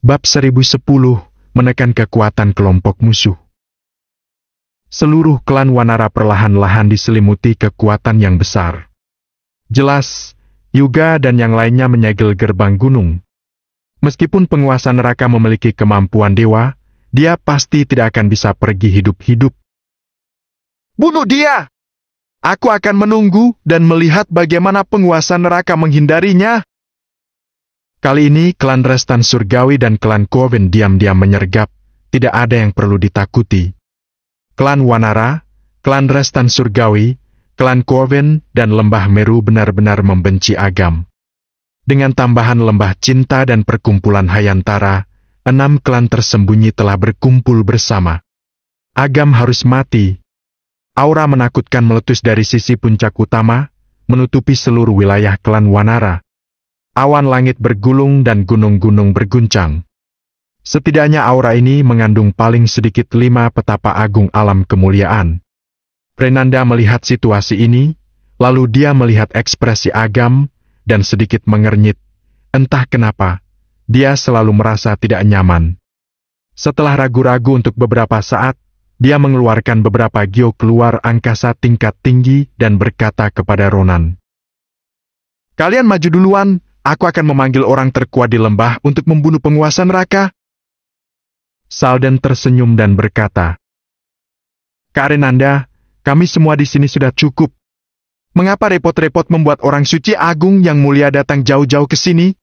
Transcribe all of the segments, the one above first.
Bab 1010, menekan kekuatan kelompok musuh. Seluruh klan Wanara perlahan-lahan diselimuti kekuatan yang besar. Jelas, Yuga dan yang lainnya menyegel gerbang gunung. Meskipun penguasa neraka memiliki kemampuan dewa, dia pasti tidak akan bisa pergi hidup-hidup. Bunuh dia! Aku akan menunggu dan melihat bagaimana penguasa neraka menghindarinya. Kali ini klan Restan Surgawi dan klan Coven diam-diam menyergap, tidak ada yang perlu ditakuti. Klan Wanara, klan Restan Surgawi, klan Coven dan Lembah Meru benar-benar membenci Agam. Dengan tambahan Lembah Cinta dan Perkumpulan Hayantara, 6 klan tersembunyi telah berkumpul bersama. Agam harus mati. Aura menakutkan meletus dari sisi puncak utama, menutupi seluruh wilayah klan Wanara. Awan langit bergulung dan gunung-gunung berguncang. Setidaknya aura ini mengandung paling sedikit 5 petapa agung alam kemuliaan. Renanda melihat situasi ini, lalu dia melihat ekspresi Agam, dan sedikit mengernyit. Entah kenapa, dia selalu merasa tidak nyaman. Setelah ragu-ragu untuk beberapa saat, dia mengeluarkan beberapa gyo keluar angkasa tingkat tinggi dan berkata kepada Ronan. Kalian maju duluan. Aku akan memanggil orang terkuat di lembah untuk membunuh penguasa neraka. Salden tersenyum dan berkata, Kak Renanda, kami semua di sini sudah cukup. Mengapa repot-repot membuat orang suci agung yang mulia datang jauh-jauh ke sini?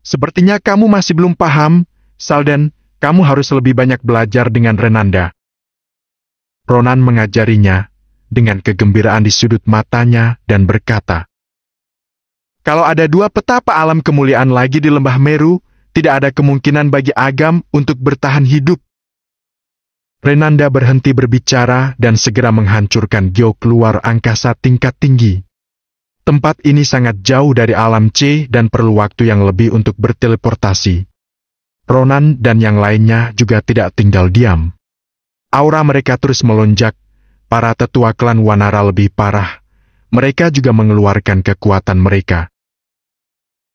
Sepertinya kamu masih belum paham, Salden, kamu harus lebih banyak belajar dengan Renanda. Ronan mengajarinya, dengan kegembiraan di sudut matanya, dan berkata, Kalau ada 2 petapa alam kemuliaan lagi di Lembah Meru, tidak ada kemungkinan bagi Agam untuk bertahan hidup. Renanda berhenti berbicara dan segera menghancurkan gyo keluar angkasa tingkat tinggi. Tempat ini sangat jauh dari alam C dan perlu waktu yang lebih untuk berteleportasi. Ronan dan yang lainnya juga tidak tinggal diam. Aura mereka terus melonjak, para tetua klan Wanara lebih parah. Mereka juga mengeluarkan kekuatan mereka.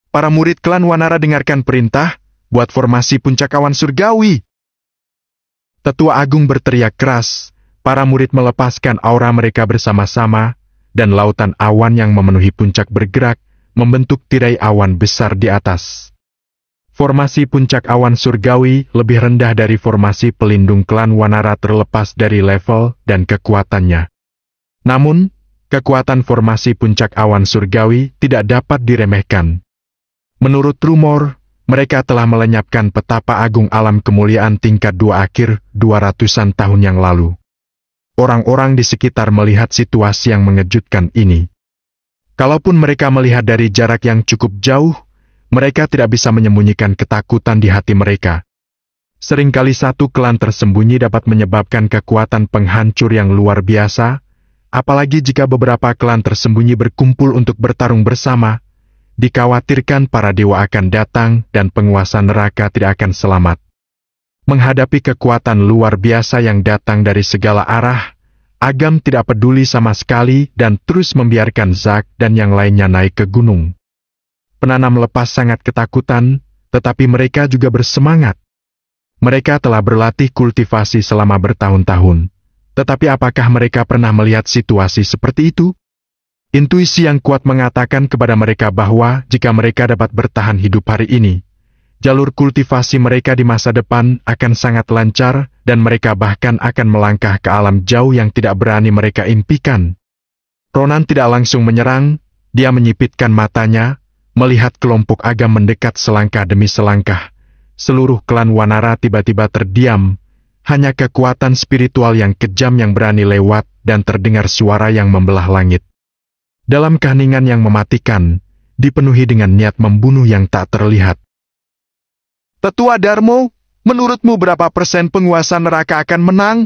Para murid klan Wanara dengarkan perintah, buat formasi puncak awan surgawi. Tetua Agung berteriak keras, para murid melepaskan aura mereka bersama-sama, dan lautan awan yang memenuhi puncak bergerak, membentuk tirai awan besar di atas. Formasi puncak awan surgawi lebih rendah dari formasi pelindung klan Wanara terlepas dari level dan kekuatannya. Namun, kekuatan formasi puncak awan surgawi tidak dapat diremehkan. Menurut rumor, mereka telah melenyapkan petapa agung alam kemuliaan tingkat 2 akhir 200-an tahun yang lalu. Orang-orang di sekitar melihat situasi yang mengejutkan ini. Kalaupun mereka melihat dari jarak yang cukup jauh, mereka tidak bisa menyembunyikan ketakutan di hati mereka. Seringkali satu klan tersembunyi dapat menyebabkan kekuatan penghancur yang luar biasa, apalagi jika beberapa klan tersembunyi berkumpul untuk bertarung bersama. Dikhawatirkan para dewa akan datang dan penguasa neraka tidak akan selamat. Menghadapi kekuatan luar biasa yang datang dari segala arah, Agam tidak peduli sama sekali dan terus membiarkan Zack dan yang lainnya naik ke gunung. Penanam lepas sangat ketakutan, tetapi mereka juga bersemangat. Mereka telah berlatih kultivasi selama bertahun-tahun. Tetapi apakah mereka pernah melihat situasi seperti itu? Intuisi yang kuat mengatakan kepada mereka bahwa jika mereka dapat bertahan hidup hari ini, jalur kultivasi mereka di masa depan akan sangat lancar dan mereka bahkan akan melangkah ke alam jauh yang tidak berani mereka impikan. Ronan tidak langsung menyerang, dia menyipitkan matanya, melihat kelompok Agam mendekat selangkah demi selangkah. Seluruh klan Wanara tiba-tiba terdiam, hanya kekuatan spiritual yang kejam yang berani lewat dan terdengar suara yang membelah langit. Dalam keheningan yang mematikan, dipenuhi dengan niat membunuh yang tak terlihat. Tetua Darmo, menurutmu berapa persen penguasa neraka akan menang?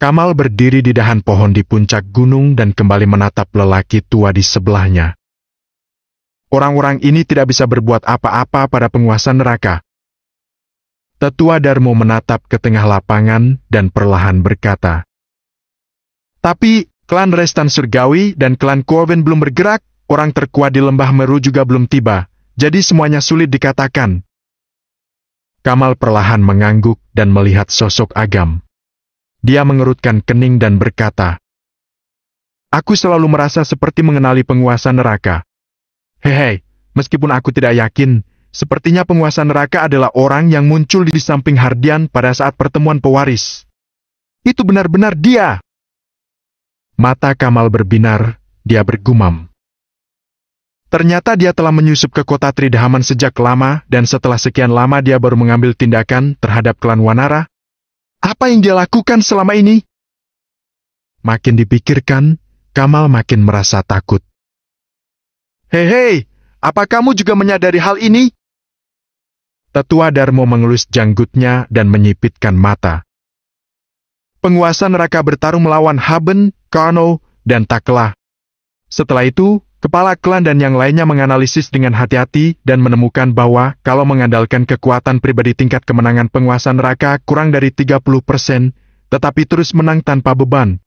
Kamal berdiri di dahan pohon di puncak gunung dan kembali menatap lelaki tua di sebelahnya. Orang-orang ini tidak bisa berbuat apa-apa pada penguasa neraka. Tetua Darmo menatap ke tengah lapangan dan perlahan berkata, Tapi, klan Restan Surgawi dan klan Coven belum bergerak, orang terkuat di Lembah Meru juga belum tiba, jadi semuanya sulit dikatakan. Kamal perlahan mengangguk dan melihat sosok Agam. Dia mengerutkan kening dan berkata, "Aku selalu merasa seperti mengenali penguasa neraka. Hehe, meskipun aku tidak yakin, sepertinya penguasa neraka adalah orang yang muncul di samping Hardian pada saat pertemuan pewaris. Itu benar-benar dia." Mata Kamal berbinar, dia bergumam. Ternyata dia telah menyusup ke kota Tridahaman sejak lama, dan setelah sekian lama dia baru mengambil tindakan terhadap klan Wanara. Apa yang dia lakukan selama ini? Makin dipikirkan, Kamal makin merasa takut. Hei, apa kamu juga menyadari hal ini? Tetua Darmo mengelus janggutnya dan menyipitkan mata. Penguasa neraka bertarung melawan Haben, Karno, dan Takla. Setelah itu, kepala klan dan yang lainnya menganalisis dengan hati-hati dan menemukan bahwa kalau mengandalkan kekuatan pribadi tingkat kemenangan penguasa neraka kurang dari 30%, tetapi terus menang tanpa beban.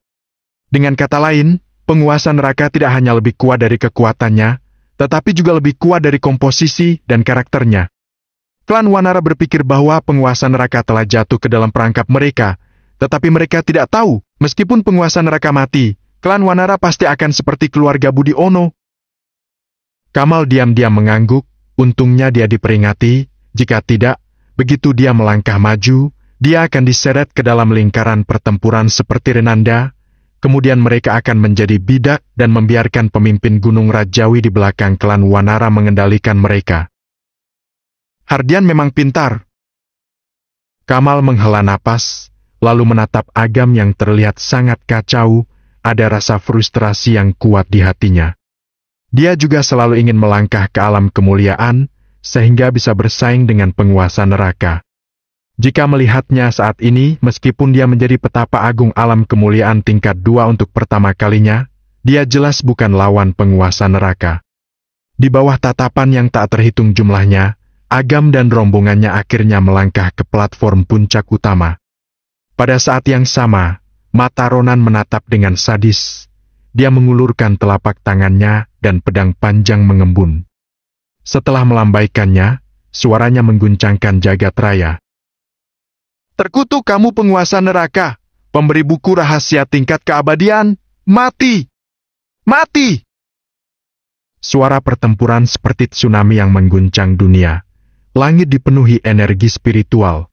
Dengan kata lain, penguasa neraka tidak hanya lebih kuat dari kekuatannya, tetapi juga lebih kuat dari komposisi dan karakternya. Klan Wanara berpikir bahwa penguasa neraka telah jatuh ke dalam perangkap mereka, tetapi mereka tidak tahu, meskipun penguasa neraka mati, klan Wanara pasti akan seperti keluarga Budi Ono. Kamal diam-diam mengangguk, untungnya dia diperingati, jika tidak, begitu dia melangkah maju, dia akan diseret ke dalam lingkaran pertempuran seperti Renanda, kemudian mereka akan menjadi bidak dan membiarkan pemimpin Gunung Rajawi di belakang klan Wanara mengendalikan mereka. Hardian memang pintar. Kamal menghela napas, lalu menatap Agam yang terlihat sangat kacau, ada rasa frustrasi yang kuat di hatinya. Dia juga selalu ingin melangkah ke alam kemuliaan, sehingga bisa bersaing dengan penguasa neraka. Jika melihatnya saat ini, meskipun dia menjadi petapa agung alam kemuliaan tingkat 2 untuk pertama kalinya, dia jelas bukan lawan penguasa neraka. Di bawah tatapan yang tak terhitung jumlahnya, Agam dan rombongannya akhirnya melangkah ke platform puncak utama. Pada saat yang sama, mata Ronan menatap dengan sadis. Dia mengulurkan telapak tangannya dan pedang panjang mengembun. Setelah melambaikannya, suaranya mengguncangkan jagat raya. "Terkutuk kamu penguasa neraka, pemberi buku rahasia tingkat keabadian, mati! Mati!" Suara pertempuran seperti tsunami yang mengguncang dunia. Langit dipenuhi energi spiritual.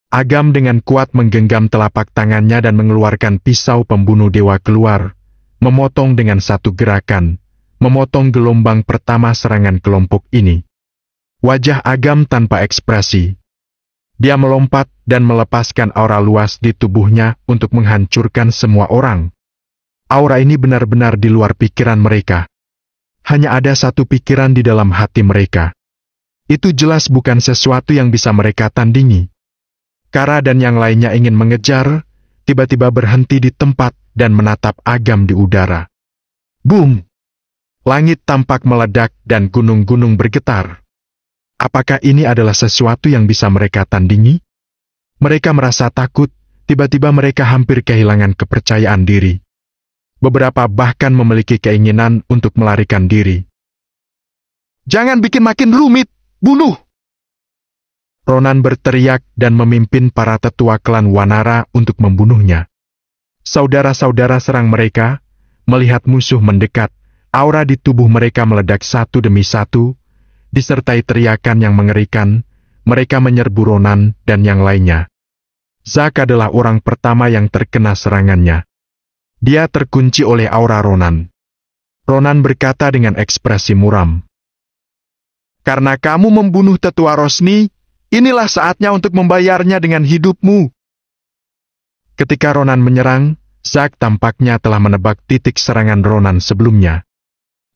Agam dengan kuat menggenggam telapak tangannya dan mengeluarkan pisau pembunuh dewa keluar, memotong dengan satu gerakan, memotong gelombang pertama serangan kelompok ini. Wajah Agam tanpa ekspresi. Dia melompat dan melepaskan aura luas di tubuhnya untuk menghancurkan semua orang. Aura ini benar-benar di luar pikiran mereka. Hanya ada satu pikiran di dalam hati mereka. Itu jelas bukan sesuatu yang bisa mereka tandingi. Kara dan yang lainnya ingin mengejar, tiba-tiba berhenti di tempat dan menatap Agam di udara. Boom! Langit tampak meledak dan gunung-gunung bergetar. Apakah ini adalah sesuatu yang bisa mereka tandingi? Mereka merasa takut, tiba-tiba mereka hampir kehilangan kepercayaan diri. Beberapa bahkan memiliki keinginan untuk melarikan diri. "Jangan bikin makin rumit, bunuh!" Ronan berteriak dan memimpin para tetua klan Wanara untuk membunuhnya. Saudara-saudara serang mereka, melihat musuh mendekat, aura di tubuh mereka meledak satu demi satu, disertai teriakan yang mengerikan, mereka menyerbu Ronan dan yang lainnya. Zack adalah orang pertama yang terkena serangannya. Dia terkunci oleh aura Ronan. Ronan berkata dengan ekspresi muram, "Karena kamu membunuh tetua Rosni, inilah saatnya untuk membayarnya dengan hidupmu." Ketika Ronan menyerang, Zack tampaknya telah menebak titik serangan Ronan sebelumnya.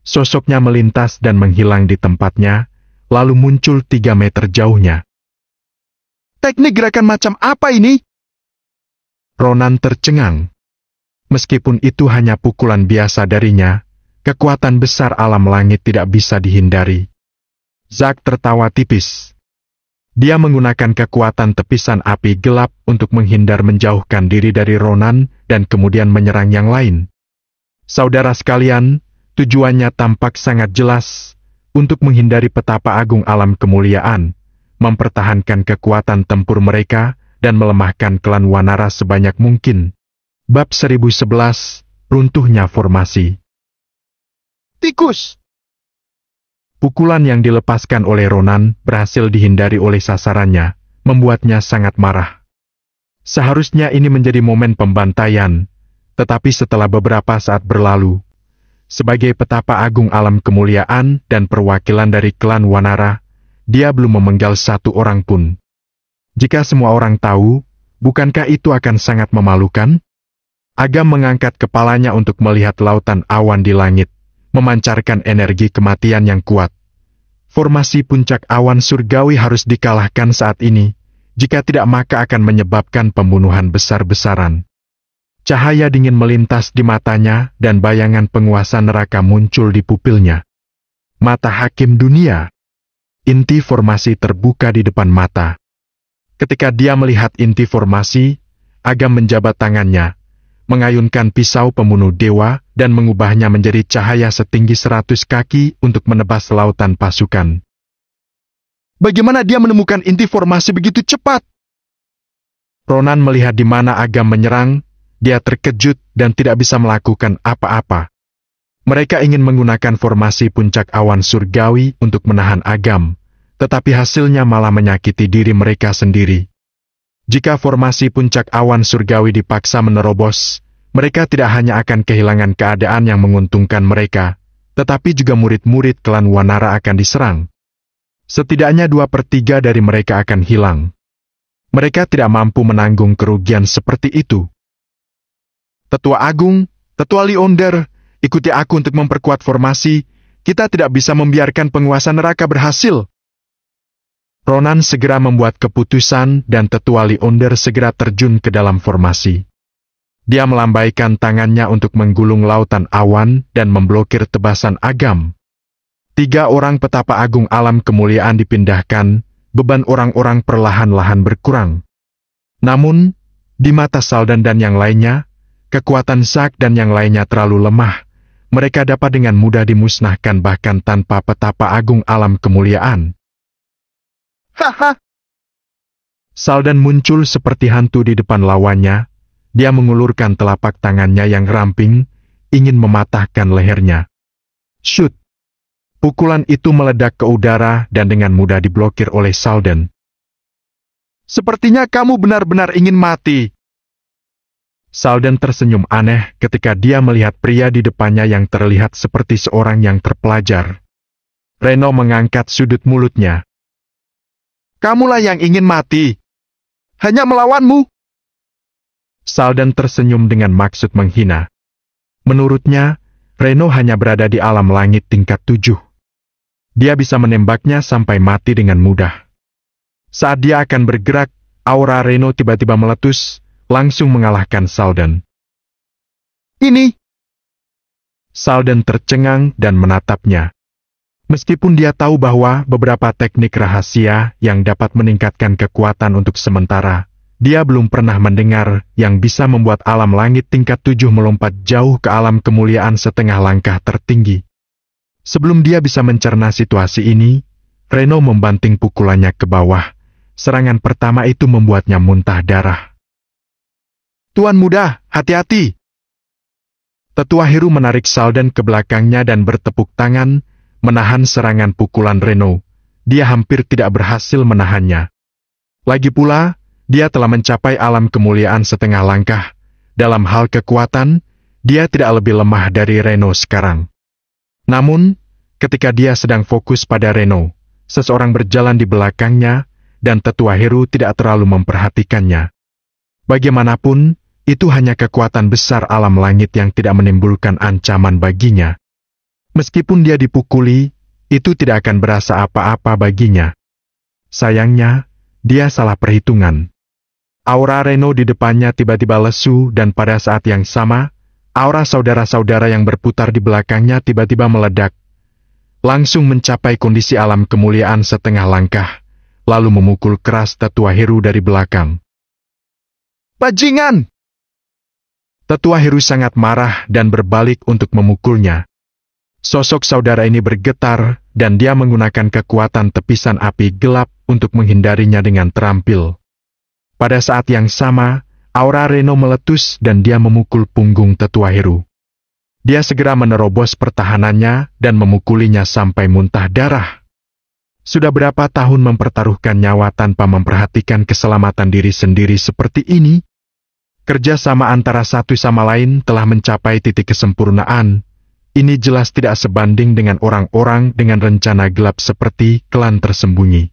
Sosoknya melintas dan menghilang di tempatnya, lalu muncul 3 meter jauhnya. "Teknik gerakan macam apa ini?" Ronan tercengang. Meskipun itu hanya pukulan biasa darinya, kekuatan besar alam langit tidak bisa dihindari. Zack tertawa tipis. Dia menggunakan kekuatan tepisan api gelap untuk menghindar menjauhkan diri dari Ronan dan kemudian menyerang yang lain. Saudara sekalian, tujuannya tampak sangat jelas, untuk menghindari petapa agung alam kemuliaan, mempertahankan kekuatan tempur mereka, dan melemahkan klan Wanara sebanyak mungkin. Bab 1011, Runtuhnya Formasi. Tikus! Pukulan yang dilepaskan oleh Ronan berhasil dihindari oleh sasarannya, membuatnya sangat marah. Seharusnya ini menjadi momen pembantaian, tetapi setelah beberapa saat berlalu, sebagai petapa agung alam kemuliaan dan perwakilan dari klan Wanara, dia belum memenggal satu orang pun. Jika semua orang tahu, bukankah itu akan sangat memalukan? Agam mengangkat kepalanya untuk melihat lautan awan di langit, memancarkan energi kematian yang kuat. Formasi puncak awan surgawi harus dikalahkan saat ini, jika tidak maka akan menyebabkan pembunuhan besar-besaran. Cahaya dingin melintas di matanya dan bayangan penguasa neraka muncul di pupilnya. Mata hakim dunia. Inti formasi terbuka di depan mata. Ketika dia melihat inti formasi, Agam menjabat tangannya, mengayunkan pisau pembunuh dewa dan mengubahnya menjadi cahaya setinggi 100 kaki untuk menebas lautan pasukan. Bagaimana dia menemukan inti formasi begitu cepat? Ronan melihat di mana Agam menyerang, dia terkejut dan tidak bisa melakukan apa-apa. Mereka ingin menggunakan formasi puncak awan surgawi untuk menahan Agam, tetapi hasilnya malah menyakiti diri mereka sendiri. Jika formasi puncak awan surgawi dipaksa menerobos, mereka tidak hanya akan kehilangan keadaan yang menguntungkan mereka, tetapi juga murid-murid klan Wanara akan diserang. Setidaknya 2/3 dari mereka akan hilang. Mereka tidak mampu menanggung kerugian seperti itu. Tetua Agung, Tetua Leonder, ikuti aku untuk memperkuat formasi. Kita tidak bisa membiarkan penguasa neraka berhasil. Ronan segera membuat keputusan dan Tetua Leonder segera terjun ke dalam formasi. Dia melambaikan tangannya untuk menggulung lautan awan dan memblokir tebasan Agam. 3 orang petapa agung alam kemuliaan dipindahkan, beban orang-orang perlahan-lahan berkurang. Namun, di mata Saldan dan yang lainnya, kekuatan Zack dan yang lainnya terlalu lemah. Mereka dapat dengan mudah dimusnahkan bahkan tanpa petapa agung alam kemuliaan. Haha! Saldan muncul seperti hantu di depan lawannya. Dia mengulurkan telapak tangannya yang ramping, ingin mematahkan lehernya. Shoot! Pukulan itu meledak ke udara dan dengan mudah diblokir oleh Saldan. Sepertinya kamu benar-benar ingin mati. Saldan tersenyum aneh ketika dia melihat pria di depannya yang terlihat seperti seorang yang terpelajar. Reno mengangkat sudut mulutnya. Kamulah yang ingin mati. Hanya melawanmu. Saldan tersenyum dengan maksud menghina. Menurutnya, Reno hanya berada di alam langit tingkat 7. Dia bisa menembaknya sampai mati dengan mudah. Saat dia akan bergerak, aura Reno tiba-tiba meletus, langsung mengalahkan Saldan. Ini! Saldan tercengang dan menatapnya. Meskipun dia tahu bahwa beberapa teknik rahasia yang dapat meningkatkan kekuatan untuk sementara, dia belum pernah mendengar yang bisa membuat alam langit tingkat 7 melompat jauh ke alam kemuliaan setengah langkah tertinggi. Sebelum dia bisa mencerna situasi ini, Reno membanting pukulannya ke bawah. Serangan pertama itu membuatnya muntah darah. Tuan muda, hati-hati! Tetua Heru menarik Saldan ke belakangnya dan bertepuk tangan, menahan serangan pukulan Reno. Dia hampir tidak berhasil menahannya. Lagi pula, dia telah mencapai alam kemuliaan setengah langkah. Dalam hal kekuatan, dia tidak lebih lemah dari Reno sekarang. Namun, ketika dia sedang fokus pada Reno, seseorang berjalan di belakangnya, dan Tetua Heru tidak terlalu memperhatikannya. Bagaimanapun, itu hanya kekuatan besar alam langit yang tidak menimbulkan ancaman baginya. Meskipun dia dipukuli, itu tidak akan berasa apa-apa baginya. Sayangnya, dia salah perhitungan. Aura Reno di depannya tiba-tiba lesu dan pada saat yang sama, aura saudara-saudara yang berputar di belakangnya tiba-tiba meledak. Langsung mencapai kondisi alam kemuliaan setengah langkah, lalu memukul keras Tetua Heru dari belakang. Bajingan! Tetua Heru sangat marah dan berbalik untuk memukulnya. Sosok saudara ini bergetar, dan dia menggunakan kekuatan tepisan api gelap untuk menghindarinya dengan terampil. Pada saat yang sama, aura Reno meletus dan dia memukul punggung tetua Heru. Dia segera menerobos pertahanannya dan memukulinya sampai muntah darah. Sudah berapa tahun mempertaruhkan nyawa tanpa memperhatikan keselamatan diri sendiri seperti ini? Kerjasama antara satu sama lain telah mencapai titik kesempurnaan. Ini jelas tidak sebanding dengan orang-orang dengan rencana gelap seperti klan tersembunyi.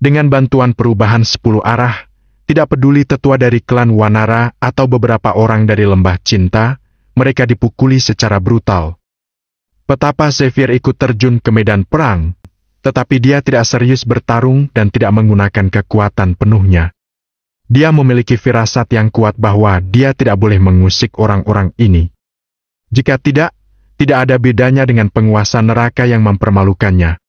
Dengan bantuan perubahan 10 arah, tidak peduli tetua dari klan Wanara atau beberapa orang dari Lembah Cinta, mereka dipukuli secara brutal. Betapa Zephyr ikut terjun ke medan perang, tetapi dia tidak serius bertarung dan tidak menggunakan kekuatan penuhnya. Dia memiliki firasat yang kuat bahwa dia tidak boleh mengusik orang-orang ini. Jika tidak ada bedanya dengan penguasa neraka yang mempermalukannya.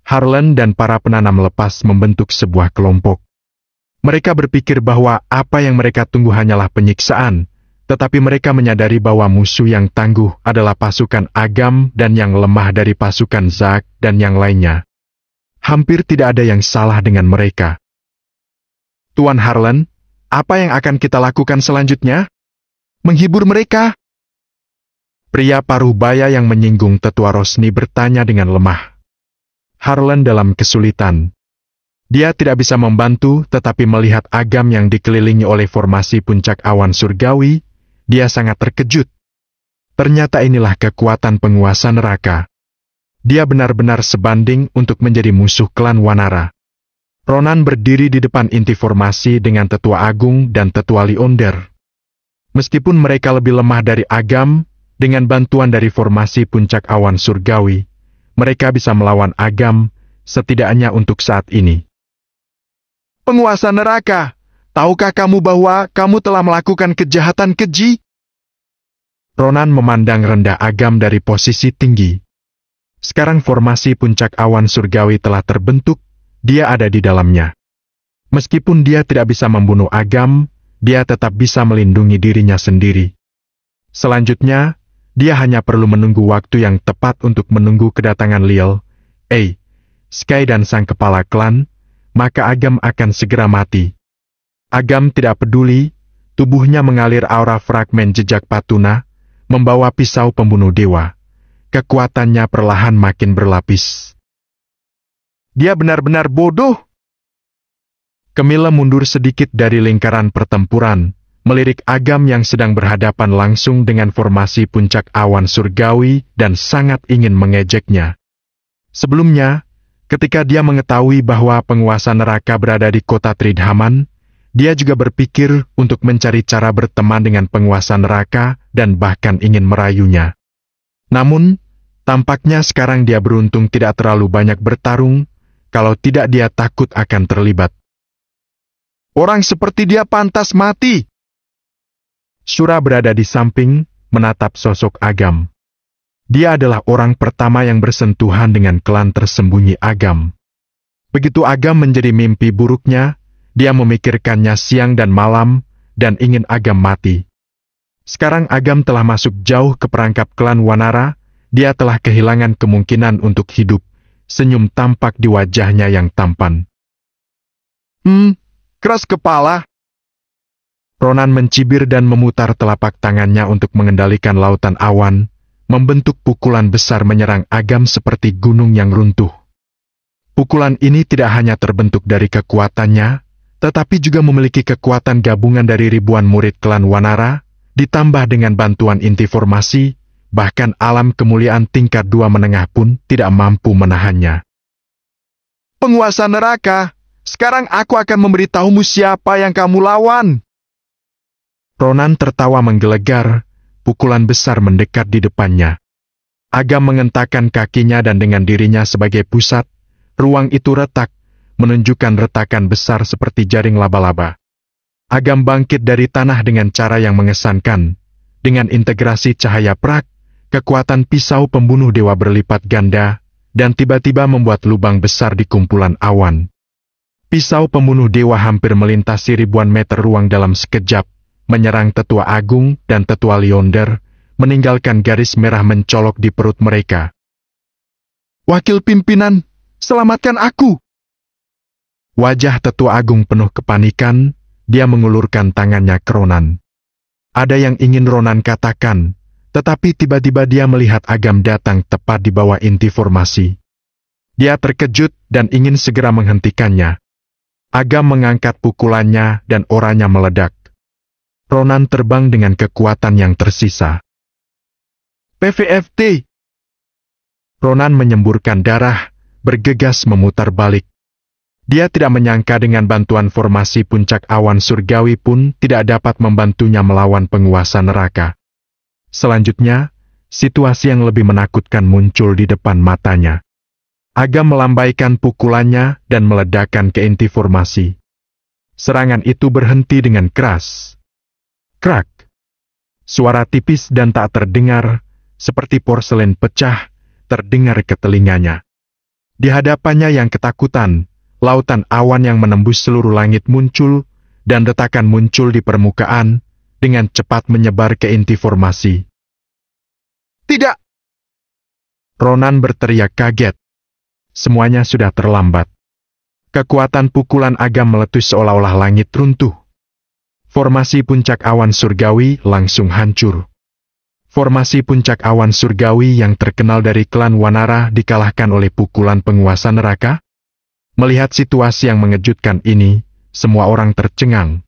Harlan dan para penanam lepas membentuk sebuah kelompok. Mereka berpikir bahwa apa yang mereka tunggu hanyalah penyiksaan, tetapi mereka menyadari bahwa musuh yang tangguh adalah pasukan Agam dan yang lemah dari pasukan Zack dan yang lainnya. Hampir tidak ada yang salah dengan mereka. Tuan Harlan, apa yang akan kita lakukan selanjutnya? Menghibur mereka? Pria paruh baya yang menyinggung tetua Rosni bertanya dengan lemah. Harlan dalam kesulitan. Dia tidak bisa membantu, tetapi melihat Agam yang dikelilingi oleh formasi puncak awan surgawi, dia sangat terkejut. Ternyata inilah kekuatan penguasa neraka. Dia benar-benar sebanding untuk menjadi musuh klan Wanara. Ronan berdiri di depan inti formasi dengan tetua agung dan tetua Lionder. Meskipun mereka lebih lemah dari Agam, dengan bantuan dari formasi puncak awan surgawi, mereka bisa melawan Agam, setidaknya untuk saat ini. Penguasa neraka, tahukah kamu bahwa kamu telah melakukan kejahatan keji? Ronan memandang rendah Agam dari posisi tinggi. Sekarang formasi puncak awan surgawi telah terbentuk, dia ada di dalamnya. Meskipun dia tidak bisa membunuh Agam, dia tetap bisa melindungi dirinya sendiri. Selanjutnya, dia hanya perlu menunggu waktu yang tepat untuk menunggu kedatangan Lil, Sky dan sang kepala klan, maka Agam akan segera mati. Agam tidak peduli, tubuhnya mengalir aura fragmen jejak Patuna, membawa pisau pembunuh dewa. Kekuatannya perlahan makin berlapis. Dia benar-benar bodoh. Camilla mundur sedikit dari lingkaran pertempuran, melirik Agam yang sedang berhadapan langsung dengan formasi puncak awan surgawi dan sangat ingin mengejeknya. Sebelumnya, ketika dia mengetahui bahwa penguasa neraka berada di kota Tridhaman, dia juga berpikir untuk mencari cara berteman dengan penguasa neraka dan bahkan ingin merayunya. Namun, tampaknya sekarang dia beruntung tidak terlalu banyak bertarung, kalau tidak dia takut akan terlibat. Orang seperti dia pantas mati. Shura berada di samping, menatap sosok Agam. Dia adalah orang pertama yang bersentuhan dengan klan tersembunyi Agam. Begitu Agam menjadi mimpi buruknya, dia memikirkannya siang dan malam, dan ingin Agam mati. Sekarang Agam telah masuk jauh ke perangkap klan Wanara, dia telah kehilangan kemungkinan untuk hidup, senyum tampak di wajahnya yang tampan. Keras kepala. Ronan mencibir dan memutar telapak tangannya untuk mengendalikan lautan awan, membentuk pukulan besar menyerang Agam seperti gunung yang runtuh. Pukulan ini tidak hanya terbentuk dari kekuatannya, tetapi juga memiliki kekuatan gabungan dari ribuan murid klan Wanara, ditambah dengan bantuan inti formasi, bahkan alam kemuliaan tingkat 2 menengah pun tidak mampu menahannya. Penguasa neraka, sekarang aku akan memberitahumu siapa yang kamu lawan. Ronan tertawa menggelegar, pukulan besar mendekat di depannya. Agam mengentakkan kakinya dan dengan dirinya sebagai pusat, ruang itu retak, menunjukkan retakan besar seperti jaring laba-laba. Agam bangkit dari tanah dengan cara yang mengesankan. Dengan integrasi cahaya prak, kekuatan pisau pembunuh dewa berlipat ganda, dan tiba-tiba membuat lubang besar di kumpulan awan. Pisau pembunuh dewa hampir melintasi ribuan meter ruang dalam sekejap, menyerang tetua agung dan tetua Lionder, meninggalkan garis merah mencolok di perut mereka. "Wakil pimpinan, selamatkan aku!" Wajah Tetua Agung penuh kepanikan, dia mengulurkan tangannya ke Ronan. Ada yang ingin Ronan katakan, tetapi tiba-tiba dia melihat Agam datang tepat di bawah inti formasi. Dia terkejut dan ingin segera menghentikannya. Agam mengangkat pukulannya dan oranya meledak. Ronan terbang dengan kekuatan yang tersisa. "PVFT!" Ronan menyemburkan darah, bergegas memutar balik. Dia tidak menyangka dengan bantuan formasi puncak awan surgawi pun tidak dapat membantunya melawan penguasa neraka. Selanjutnya, situasi yang lebih menakutkan muncul di depan matanya. Agam melambaikan pukulannya dan meledakkan ke inti formasi. Serangan itu berhenti dengan keras. Krak! Suara tipis dan tak terdengar, seperti porselen pecah, terdengar ke telinganya. Di hadapannya yang ketakutan, lautan awan yang menembus seluruh langit muncul, dan retakan muncul di permukaan, dengan cepat menyebar ke inti formasi. "Tidak!" Ronan berteriak kaget. Semuanya sudah terlambat. Kekuatan pukulan Agam meletus seolah-olah langit runtuh. Formasi puncak awan surgawi langsung hancur. Formasi puncak awan surgawi yang terkenal dari klan Wanara dikalahkan oleh pukulan penguasa neraka? Melihat situasi yang mengejutkan ini, semua orang tercengang.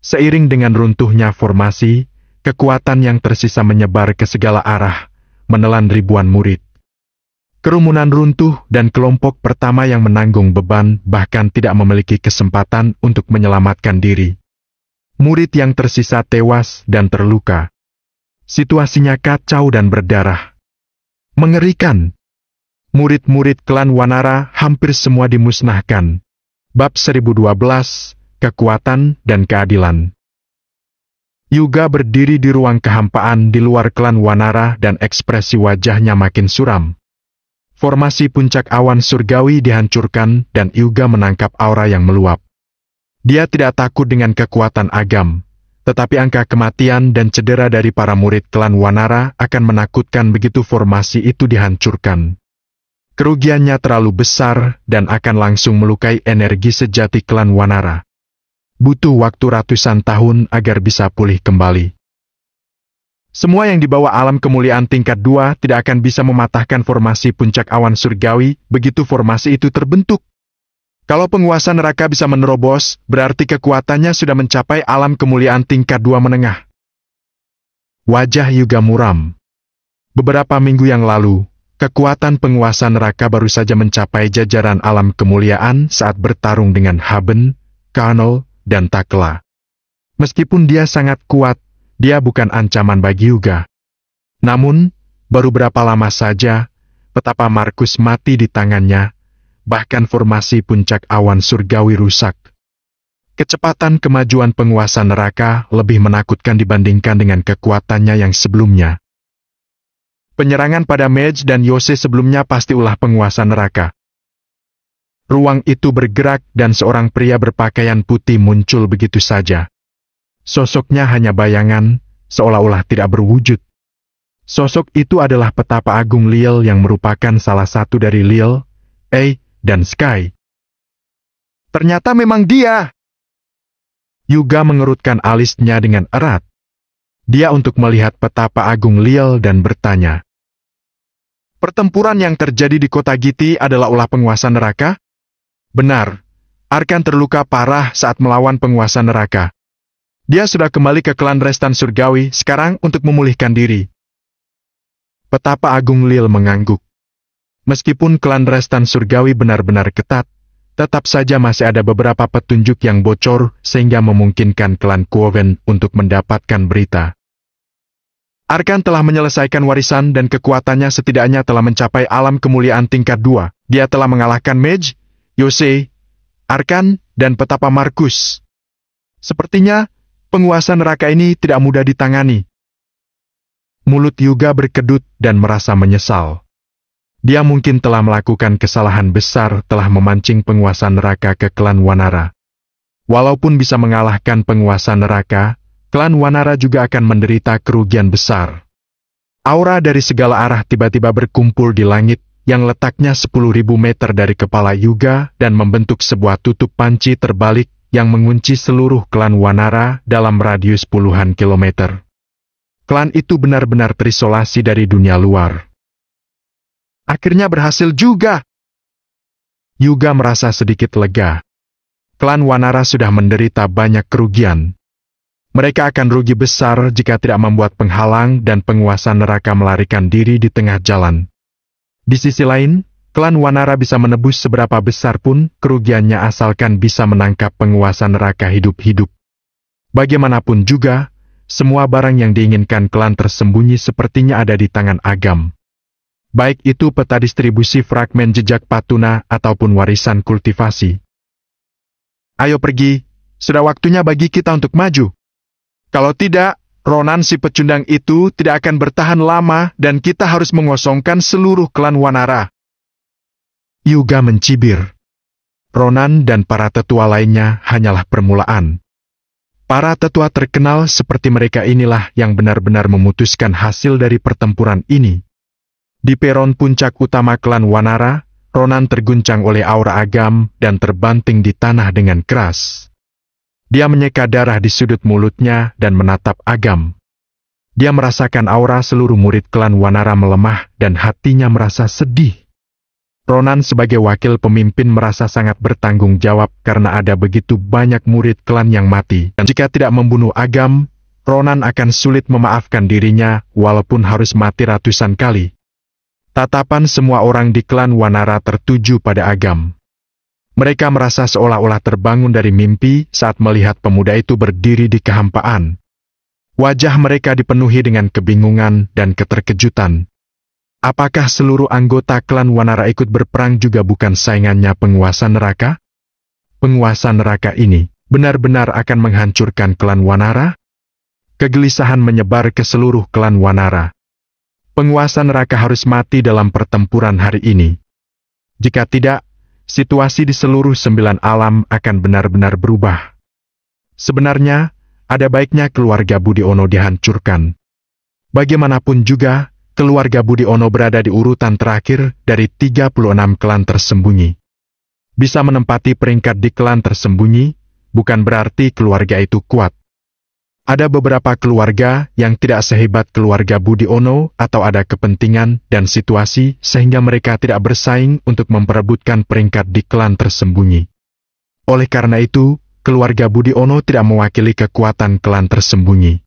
Seiring dengan runtuhnya formasi, kekuatan yang tersisa menyebar ke segala arah, menelan ribuan murid. Kerumunan runtuh dan kelompok pertama yang menanggung beban bahkan tidak memiliki kesempatan untuk menyelamatkan diri. Murid yang tersisa tewas dan terluka. Situasinya kacau dan berdarah. Mengerikan. Murid-murid klan Wanara hampir semua dimusnahkan. Bab 1012, Kekuatan dan Keadilan. Yuga berdiri di ruang kehampaan di luar klan Wanara dan ekspresi wajahnya makin suram. Formasi puncak awan surgawi dihancurkan dan Yuga menangkap aura yang meluap. Dia tidak takut dengan kekuatan Agam, tetapi angka kematian dan cedera dari para murid klan Wanara akan menakutkan begitu formasi itu dihancurkan. Kerugiannya terlalu besar dan akan langsung melukai energi sejati klan Wanara. Butuh waktu ratusan tahun agar bisa pulih kembali. Semua yang dibawa alam kemuliaan tingkat 2 tidak akan bisa mematahkan formasi puncak awan surgawi begitu formasi itu terbentuk. Kalau penguasa neraka bisa menerobos, berarti kekuatannya sudah mencapai alam kemuliaan tingkat 2 menengah. Wajah Yuga muram. Beberapa minggu yang lalu, kekuatan penguasa neraka baru saja mencapai jajaran alam kemuliaan saat bertarung dengan Haben, Karnal, dan Takla. Meskipun dia sangat kuat, dia bukan ancaman bagi Yuga. Namun, baru berapa lama saja, petapa Markus mati di tangannya, bahkan formasi puncak awan surgawi rusak. Kecepatan kemajuan penguasa neraka lebih menakutkan dibandingkan dengan kekuatannya yang sebelumnya. Penyerangan pada Mage dan Yose sebelumnya pasti ulah penguasa neraka. Ruang itu bergerak dan seorang pria berpakaian putih muncul begitu saja. Sosoknya hanya bayangan, seolah-olah tidak berwujud. Sosok itu adalah petapa agung Lil yang merupakan salah satu dari Lil, A, dan Sky. Ternyata memang dia! Yuga mengerutkan alisnya dengan erat. Dia untuk melihat petapa agung Lil dan bertanya. Pertempuran yang terjadi di kota Giti adalah ulah penguasa neraka? Benar, Arkan terluka parah saat melawan penguasa neraka. Dia sudah kembali ke klan Restan Surgawi sekarang untuk memulihkan diri. Petapa Agung Lil mengangguk. Meskipun klan Restan Surgawi benar-benar ketat, tetap saja masih ada beberapa petunjuk yang bocor sehingga memungkinkan klan Quoven untuk mendapatkan berita. Arkan telah menyelesaikan warisan dan kekuatannya setidaknya telah mencapai alam kemuliaan tingkat 2. Dia telah mengalahkan Mage, Yose, Arkan, dan petapa Markus. Sepertinya, penguasa neraka ini tidak mudah ditangani. Mulut Yuga berkedut dan merasa menyesal. Dia mungkin telah melakukan kesalahan besar telah memancing penguasa neraka ke klan Wanara. Walaupun bisa mengalahkan penguasa neraka, klan Wanara juga akan menderita kerugian besar. Aura dari segala arah tiba-tiba berkumpul di langit yang letaknya 10.000 meter dari kepala Yuga dan membentuk sebuah tutup panci terbalik yang mengunci seluruh klan Wanara dalam radius puluhan kilometer. Klan itu benar-benar terisolasi dari dunia luar. Akhirnya berhasil juga. Yuga merasa sedikit lega. Klan Wanara sudah menderita banyak kerugian. Mereka akan rugi besar jika tidak membuat penghalang dan penguasa neraka melarikan diri di tengah jalan. Di sisi lain, klan Wanara bisa menebus seberapa besar pun kerugiannya asalkan bisa menangkap penguasa neraka hidup-hidup. Bagaimanapun juga, semua barang yang diinginkan klan tersembunyi sepertinya ada di tangan Agam. Baik itu peta distribusi fragmen jejak Patuna ataupun warisan kultivasi. Ayo pergi, sudah waktunya bagi kita untuk maju. Kalau tidak, Ronan si pecundang itu tidak akan bertahan lama dan kita harus mengosongkan seluruh klan Wanara. Yuga mencibir. Ronan dan para tetua lainnya hanyalah permulaan. Para tetua terkenal seperti mereka inilah yang benar-benar memutuskan hasil dari pertempuran ini. Di peron puncak utama klan Wanara, Ronan terguncang oleh aura Agam dan terbanting di tanah dengan keras. Dia menyeka darah di sudut mulutnya dan menatap Agam. Dia merasakan aura seluruh murid klan Wanara melemah dan hatinya merasa sedih. Ronan sebagai wakil pemimpin merasa sangat bertanggung jawab karena ada begitu banyak murid klan yang mati. Dan jika tidak membunuh Agam, Ronan akan sulit memaafkan dirinya walaupun harus mati ratusan kali. Tatapan semua orang di klan Wanara tertuju pada Agam. Mereka merasa seolah-olah terbangun dari mimpi saat melihat pemuda itu berdiri di kehampaan. Wajah mereka dipenuhi dengan kebingungan dan keterkejutan. Apakah seluruh anggota klan Wanara ikut berperang juga bukan saingannya penguasa neraka? Penguasa neraka ini benar-benar akan menghancurkan klan Wanara? Kegelisahan menyebar ke seluruh klan Wanara. Penguasa neraka harus mati dalam pertempuran hari ini. Jika tidak, situasi di seluruh 9 alam akan benar-benar berubah. Sebenarnya, ada baiknya keluarga Budiono dihancurkan. Bagaimanapun juga, keluarga Budiono berada di urutan terakhir dari 36 klan tersembunyi. Bisa menempati peringkat di klan tersembunyi, bukan berarti keluarga itu kuat. Ada beberapa keluarga yang tidak sehebat keluarga Budiono atau ada kepentingan dan situasi sehingga mereka tidak bersaing untuk memperebutkan peringkat di klan tersembunyi. Oleh karena itu, keluarga Budiono tidak mewakili kekuatan klan tersembunyi.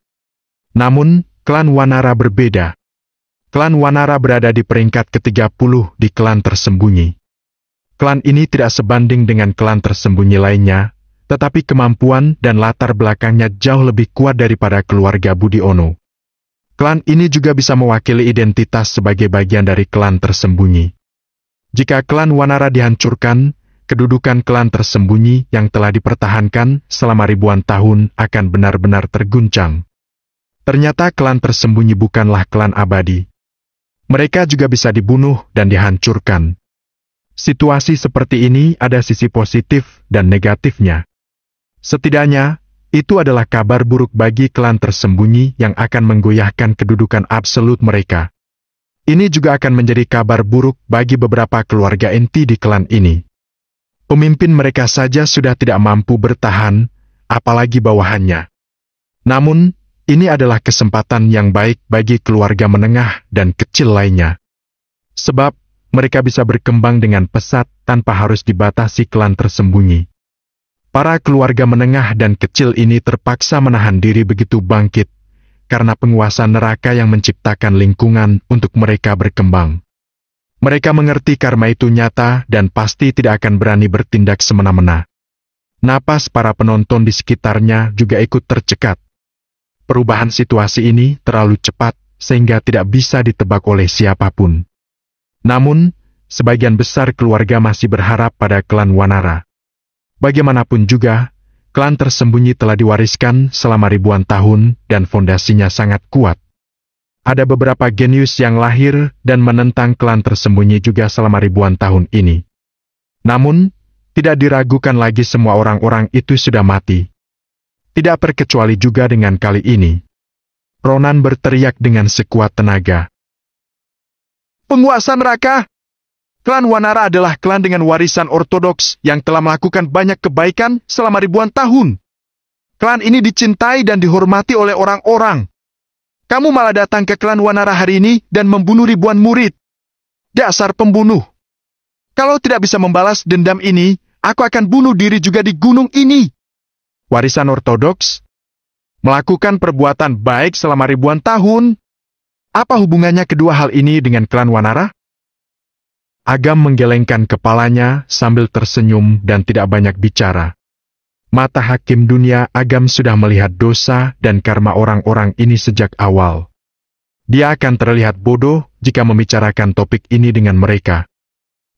Namun, klan Wanara berbeda. Klan Wanara berada di peringkat ke-30 di klan tersembunyi. Klan ini tidak sebanding dengan klan tersembunyi lainnya, tetapi kemampuan dan latar belakangnya jauh lebih kuat daripada keluarga Budiono. Klan ini juga bisa mewakili identitas sebagai bagian dari klan tersembunyi. Jika klan Wanara dihancurkan, kedudukan klan tersembunyi yang telah dipertahankan selama ribuan tahun akan benar-benar terguncang. Ternyata klan tersembunyi bukanlah klan abadi. Mereka juga bisa dibunuh dan dihancurkan. Situasi seperti ini ada sisi positif dan negatifnya. Setidaknya, itu adalah kabar buruk bagi klan tersembunyi yang akan menggoyahkan kedudukan absolut mereka. Ini juga akan menjadi kabar buruk bagi beberapa keluarga inti di klan ini. Pemimpin mereka saja sudah tidak mampu bertahan, apalagi bawahannya. Namun, ini adalah kesempatan yang baik bagi keluarga menengah dan kecil lainnya. Sebab, mereka bisa berkembang dengan pesat tanpa harus dibatasi klan tersembunyi. Para keluarga menengah dan kecil ini terpaksa menahan diri begitu bangkit, karena penguasa neraka yang menciptakan lingkungan untuk mereka berkembang. Mereka mengerti karma itu nyata dan pasti tidak akan berani bertindak semena-mena. Napas para penonton di sekitarnya juga ikut tercekat. Perubahan situasi ini terlalu cepat sehingga tidak bisa ditebak oleh siapapun. Namun, sebagian besar keluarga masih berharap pada klan Wanara. Bagaimanapun juga, klan tersembunyi telah diwariskan selama ribuan tahun dan fondasinya sangat kuat. Ada beberapa genius yang lahir dan menentang klan tersembunyi juga selama ribuan tahun ini. Namun, tidak diragukan lagi semua orang-orang itu sudah mati. Tidak terkecuali juga dengan kali ini. Ronan berteriak dengan sekuat tenaga. Penguasa neraka! Klan Wanara adalah klan dengan warisan ortodoks yang telah melakukan banyak kebaikan selama ribuan tahun. Klan ini dicintai dan dihormati oleh orang-orang. Kamu malah datang ke klan Wanara hari ini dan membunuh ribuan murid. Dasar pembunuh! Kalau tidak bisa membalas dendam ini, aku akan bunuh diri juga di gunung ini. Warisan ortodoks? Melakukan perbuatan baik selama ribuan tahun? Apa hubungannya kedua hal ini dengan klan Wanara? Agam menggelengkan kepalanya sambil tersenyum dan tidak banyak bicara. Mata hakim dunia Agam sudah melihat dosa dan karma orang-orang ini sejak awal. Dia akan terlihat bodoh jika membicarakan topik ini dengan mereka.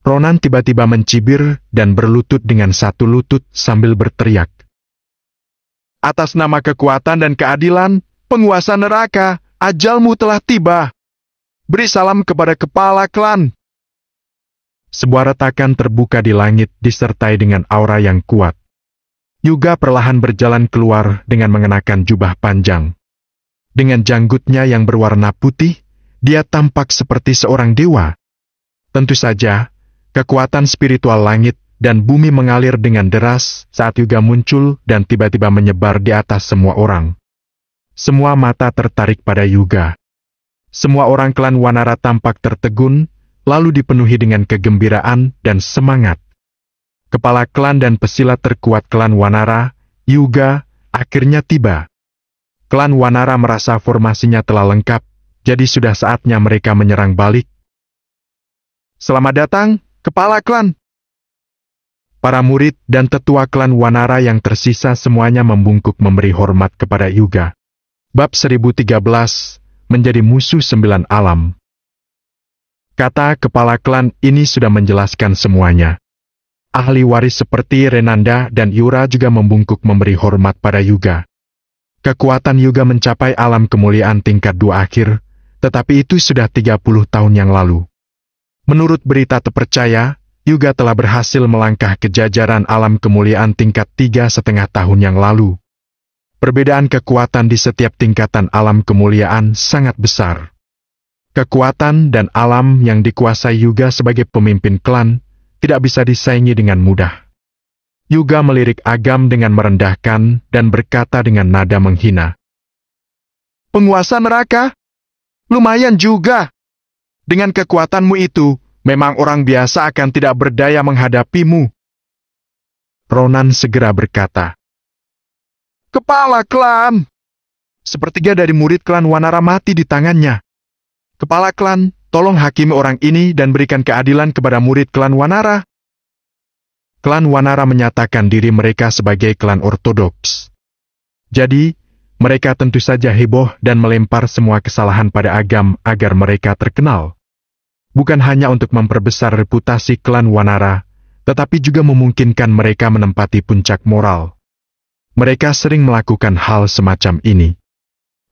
Ronan tiba-tiba mencibir dan berlutut dengan satu lutut sambil berteriak. Atas nama kekuatan dan keadilan, penguasa neraka, ajalmu telah tiba. Beri salam kepada kepala klan. Sebuah retakan terbuka di langit disertai dengan aura yang kuat. Yuga perlahan berjalan keluar dengan mengenakan jubah panjang. Dengan janggutnya yang berwarna putih, dia tampak seperti seorang dewa. Tentu saja, kekuatan spiritual langit dan bumi mengalir dengan deras saat Yuga muncul dan tiba-tiba menyebar di atas semua orang. Semua mata tertarik pada Yuga. Semua orang klan Wanara tampak tertegun, lalu dipenuhi dengan kegembiraan dan semangat. Kepala klan dan pesilat terkuat klan Wanara, Yuga, akhirnya tiba. Klan Wanara merasa formasinya telah lengkap, jadi sudah saatnya mereka menyerang balik. Selamat datang, kepala klan. Para murid dan tetua klan Wanara yang tersisa semuanya membungkuk memberi hormat kepada Yuga. Bab 1013, menjadi musuh 9 alam. Kata kepala klan ini sudah menjelaskan semuanya. Ahli waris seperti Renanda dan Yura juga membungkuk memberi hormat pada Yuga. Kekuatan Yuga mencapai alam kemuliaan tingkat 2 akhir, tetapi itu sudah 30 tahun yang lalu. Menurut berita terpercaya, Yuga telah berhasil melangkah ke jajaran alam kemuliaan tingkat 3,5 tahun yang lalu. Perbedaan kekuatan di setiap tingkatan alam kemuliaan sangat besar. Kekuatan dan alam yang dikuasai Yuga sebagai pemimpin klan tidak bisa disaingi dengan mudah. Yuga melirik Agam dengan merendahkan dan berkata dengan nada menghina. Penguasa neraka? Lumayan juga. Dengan kekuatanmu itu, memang orang biasa akan tidak berdaya menghadapimu. Ronan segera berkata. Kepala klan! Sepertiga dari murid klan Wanara mati di tangannya. Kepala klan, tolong hakimi orang ini dan berikan keadilan kepada murid klan Wanara. Klan Wanara menyatakan diri mereka sebagai klan ortodoks. Jadi, mereka tentu saja heboh dan melempar semua kesalahan pada Agam agar mereka terkenal. Bukan hanya untuk memperbesar reputasi klan Wanara, tetapi juga memungkinkan mereka menempati puncak moral. Mereka sering melakukan hal semacam ini.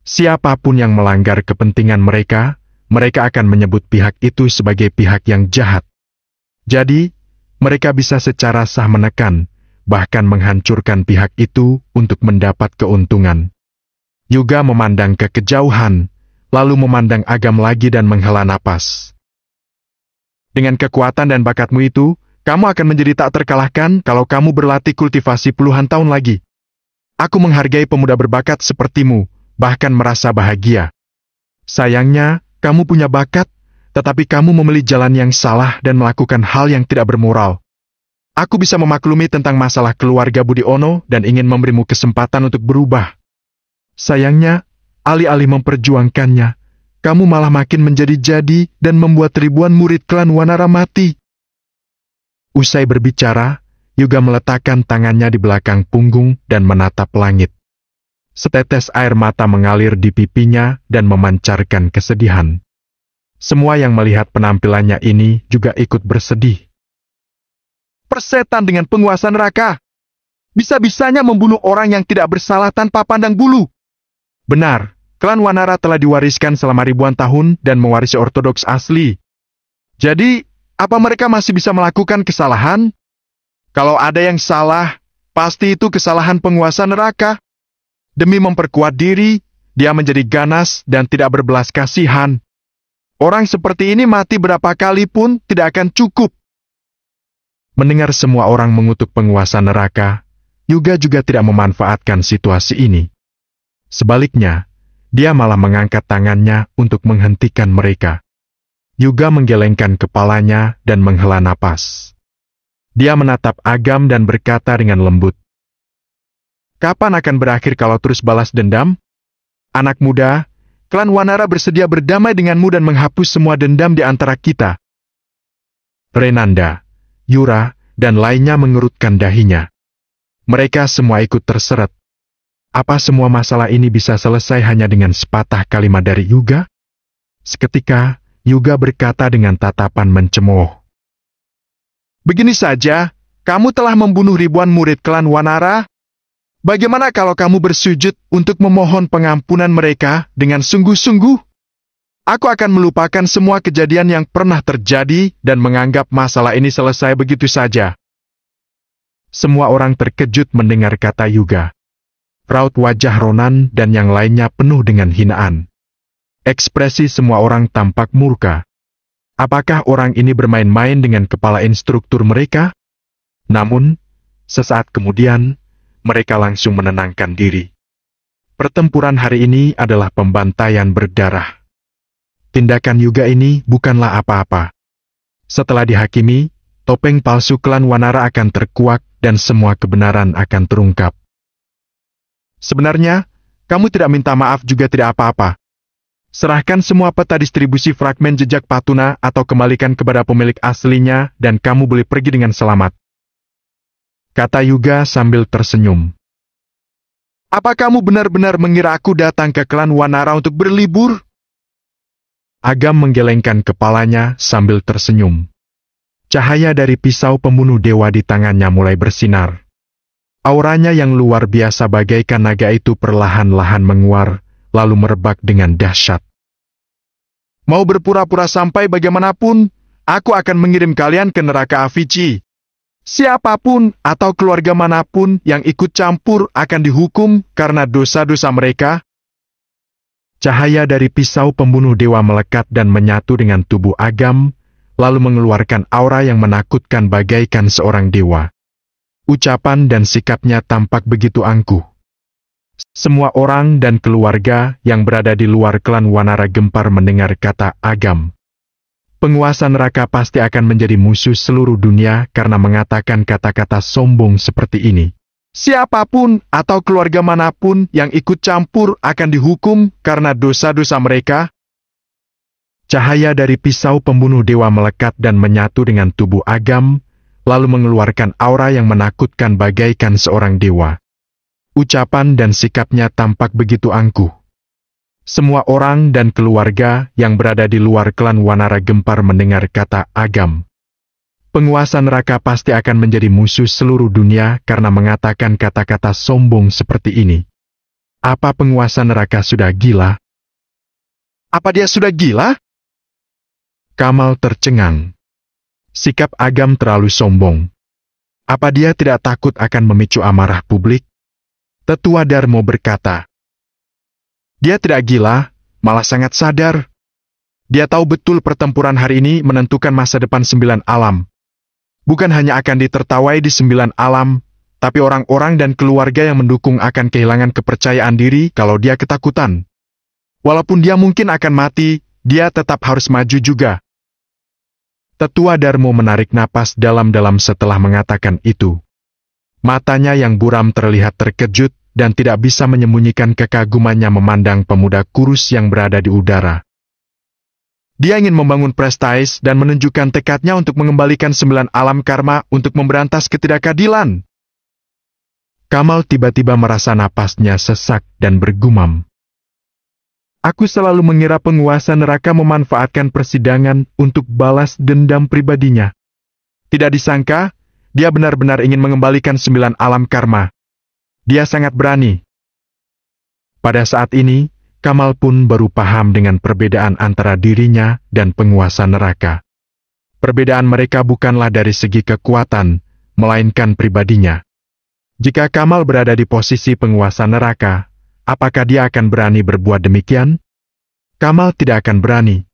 Siapapun yang melanggar kepentingan mereka akan menyebut pihak itu sebagai pihak yang jahat. Jadi, mereka bisa secara sah menekan, bahkan menghancurkan pihak itu untuk mendapat keuntungan. Yuga memandang ke kejauhan, lalu memandang Agam lagi dan menghela napas. Dengan kekuatan dan bakatmu itu, kamu akan menjadi tak terkalahkan kalau kamu berlatih kultivasi puluhan tahun lagi. Aku menghargai pemuda berbakat sepertimu, bahkan merasa bahagia. Sayangnya, kamu punya bakat, tetapi kamu memilih jalan yang salah dan melakukan hal yang tidak bermoral. Aku bisa memaklumi tentang masalah keluarga Budiono dan ingin memberimu kesempatan untuk berubah. Sayangnya, alih-alih memperjuangkannya, kamu malah makin menjadi-jadi dan membuat ribuan murid klan Wanara mati. Usai berbicara, Yuga meletakkan tangannya di belakang punggung dan menatap langit. Setetes air mata mengalir di pipinya dan memancarkan kesedihan. Semua yang melihat penampilannya ini juga ikut bersedih. Persetan dengan penguasa neraka. Bisa-bisanya membunuh orang yang tidak bersalah tanpa pandang bulu. Benar, klan Wanara telah diwariskan selama ribuan tahun dan mewarisi ortodoks asli. Jadi, apa mereka masih bisa melakukan kesalahan? Kalau ada yang salah, pasti itu kesalahan penguasa neraka. Demi memperkuat diri, dia menjadi ganas dan tidak berbelas kasihan. Orang seperti ini mati berapa kali pun tidak akan cukup. Mendengar semua orang mengutuk penguasa neraka, Yuga juga tidak memanfaatkan situasi ini. Sebaliknya, dia malah mengangkat tangannya untuk menghentikan mereka. Yuga menggelengkan kepalanya dan menghela napas. Dia menatap Agam dan berkata dengan lembut, "Kapan akan berakhir kalau terus balas dendam? Anak muda, klan Wanara bersedia berdamai denganmu dan menghapus semua dendam di antara kita." Renanda, Yura, dan lainnya mengerutkan dahinya. Mereka semua ikut terseret. Apa semua masalah ini bisa selesai hanya dengan sepatah kalimat dari Yuga? Seketika, Yuga berkata dengan tatapan mencemooh. "Begini saja, kamu telah membunuh ribuan murid klan Wanara. Bagaimana kalau kamu bersujud untuk memohon pengampunan mereka dengan sungguh-sungguh? Aku akan melupakan semua kejadian yang pernah terjadi dan menganggap masalah ini selesai begitu saja." Semua orang terkejut mendengar kata Yuga. Raut wajah Ronan dan yang lainnya penuh dengan hinaan. Ekspresi semua orang tampak murka. Apakah orang ini bermain-main dengan kepala instruktur mereka? Namun, sesaat kemudian, mereka langsung menenangkan diri. Pertempuran hari ini adalah pembantaian berdarah. Tindakan Yuga ini bukanlah apa-apa. Setelah dihakimi, topeng palsu klan Wanara akan terkuak dan semua kebenaran akan terungkap. Sebenarnya, kamu tidak minta maaf juga tidak apa-apa. Serahkan semua peta distribusi fragmen jejak Patuna atau kembalikan kepada pemilik aslinya dan kamu boleh pergi dengan selamat. Kata Yuga sambil tersenyum. Apa kamu benar-benar mengira aku datang ke klan Wanara untuk berlibur? Agam menggelengkan kepalanya sambil tersenyum. Cahaya dari pisau pembunuh dewa di tangannya mulai bersinar. Auranya yang luar biasa bagaikan naga itu perlahan-lahan menguar, lalu merebak dengan dahsyat. Mau berpura-pura sampai bagaimanapun, aku akan mengirim kalian ke neraka Avicii. Siapapun atau keluarga manapun yang ikut campur akan dihukum karena dosa-dosa mereka. Cahaya dari pisau pembunuh dewa melekat dan menyatu dengan tubuh Agam, lalu mengeluarkan aura yang menakutkan bagaikan seorang dewa. Ucapan dan sikapnya tampak begitu angkuh. Semua orang dan keluarga yang berada di luar klan Wanara gempar mendengar kata Agam. Penguasa neraka pasti akan menjadi musuh seluruh dunia karena mengatakan kata-kata sombong seperti ini. Siapapun atau keluarga manapun yang ikut campur akan dihukum karena dosa-dosa mereka. Cahaya dari pisau pembunuh dewa melekat dan menyatu dengan tubuh Agam, lalu mengeluarkan aura yang menakutkan bagaikan seorang dewa. Ucapan dan sikapnya tampak begitu angkuh. Semua orang dan keluarga yang berada di luar klan Wanara gempar mendengar kata Agam. Penguasa neraka pasti akan menjadi musuh seluruh dunia karena mengatakan kata-kata sombong seperti ini. Apa penguasa neraka sudah gila? Apa dia sudah gila? Kamal tercengang. Sikap Agam terlalu sombong. Apa dia tidak takut akan memicu amarah publik? Tetua Darmo berkata, dia tidak gila, malah sangat sadar. Dia tahu betul pertempuran hari ini menentukan masa depan 9 alam. Bukan hanya akan ditertawai di 9 alam, tapi orang-orang dan keluarga yang mendukung akan kehilangan kepercayaan diri kalau dia ketakutan. Walaupun dia mungkin akan mati, dia tetap harus maju juga. Tetua Darmo menarik napas dalam-dalam setelah mengatakan itu. Matanya yang buram terlihat terkejut dan tidak bisa menyembunyikan kekagumannya memandang pemuda kurus yang berada di udara. Dia ingin membangun prestais dan menunjukkan tekadnya untuk mengembalikan 9 alam karma untuk memberantas ketidakadilan. Kamal tiba-tiba merasa napasnya sesak dan bergumam. Aku selalu mengira penguasa neraka memanfaatkan persidangan untuk balas dendam pribadinya. Tidak disangka, dia benar-benar ingin mengembalikan 9 alam karma. Dia sangat berani. Pada saat ini, Kamal pun baru paham dengan perbedaan antara dirinya dan penguasa neraka. Perbedaan mereka bukanlah dari segi kekuatan, melainkan pribadinya. Jika Kamal berada di posisi penguasa neraka, apakah dia akan berani berbuat demikian? Kamal tidak akan berani.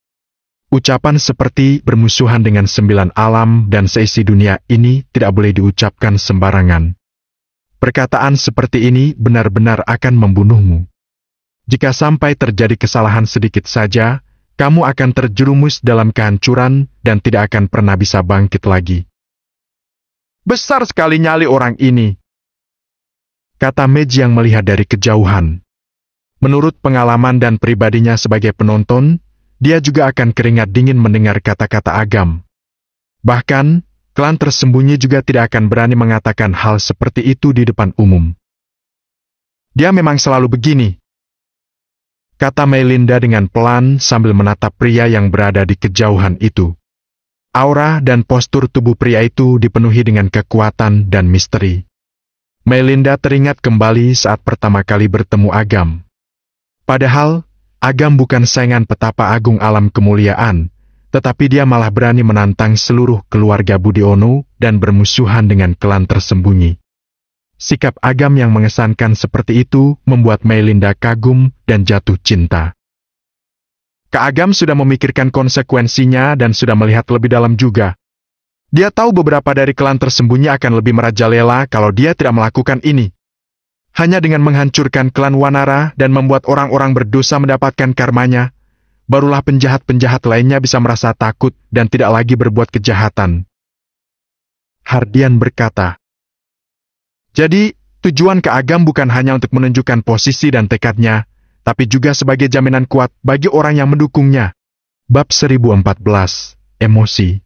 Ucapan seperti bermusuhan dengan 9 alam dan seisi dunia ini tidak boleh diucapkan sembarangan. Perkataan seperti ini benar-benar akan membunuhmu. Jika sampai terjadi kesalahan sedikit saja, kamu akan terjerumus dalam kehancuran dan tidak akan pernah bisa bangkit lagi. Besar sekali nyali orang ini, kata Mage yang melihat dari kejauhan. Menurut pengalaman dan pribadinya sebagai penonton, dia juga akan keringat dingin mendengar kata-kata Agam. Bahkan, klan tersembunyi juga tidak akan berani mengatakan hal seperti itu di depan umum. Dia memang selalu begini, kata Melinda dengan pelan sambil menatap pria yang berada di kejauhan itu. Aura dan postur tubuh pria itu dipenuhi dengan kekuatan dan misteri. Melinda teringat kembali saat pertama kali bertemu Agam. Padahal, Agam bukan saingan petapa agung alam kemuliaan, tetapi dia malah berani menantang seluruh keluarga Budiono dan bermusuhan dengan klan tersembunyi. Sikap Agam yang mengesankan seperti itu membuat Melinda kagum dan jatuh cinta. Kak Agam sudah memikirkan konsekuensinya dan sudah melihat lebih dalam juga. Dia tahu beberapa dari klan tersembunyi akan lebih merajalela kalau dia tidak melakukan ini. Hanya dengan menghancurkan klan Wanara dan membuat orang-orang berdosa mendapatkan karmanya, barulah penjahat-penjahat lainnya bisa merasa takut dan tidak lagi berbuat kejahatan. Hardian berkata, jadi, tujuan Kak Agam bukan hanya untuk menunjukkan posisi dan tekadnya, tapi juga sebagai jaminan kuat bagi orang yang mendukungnya. Bab 1014, Emosi.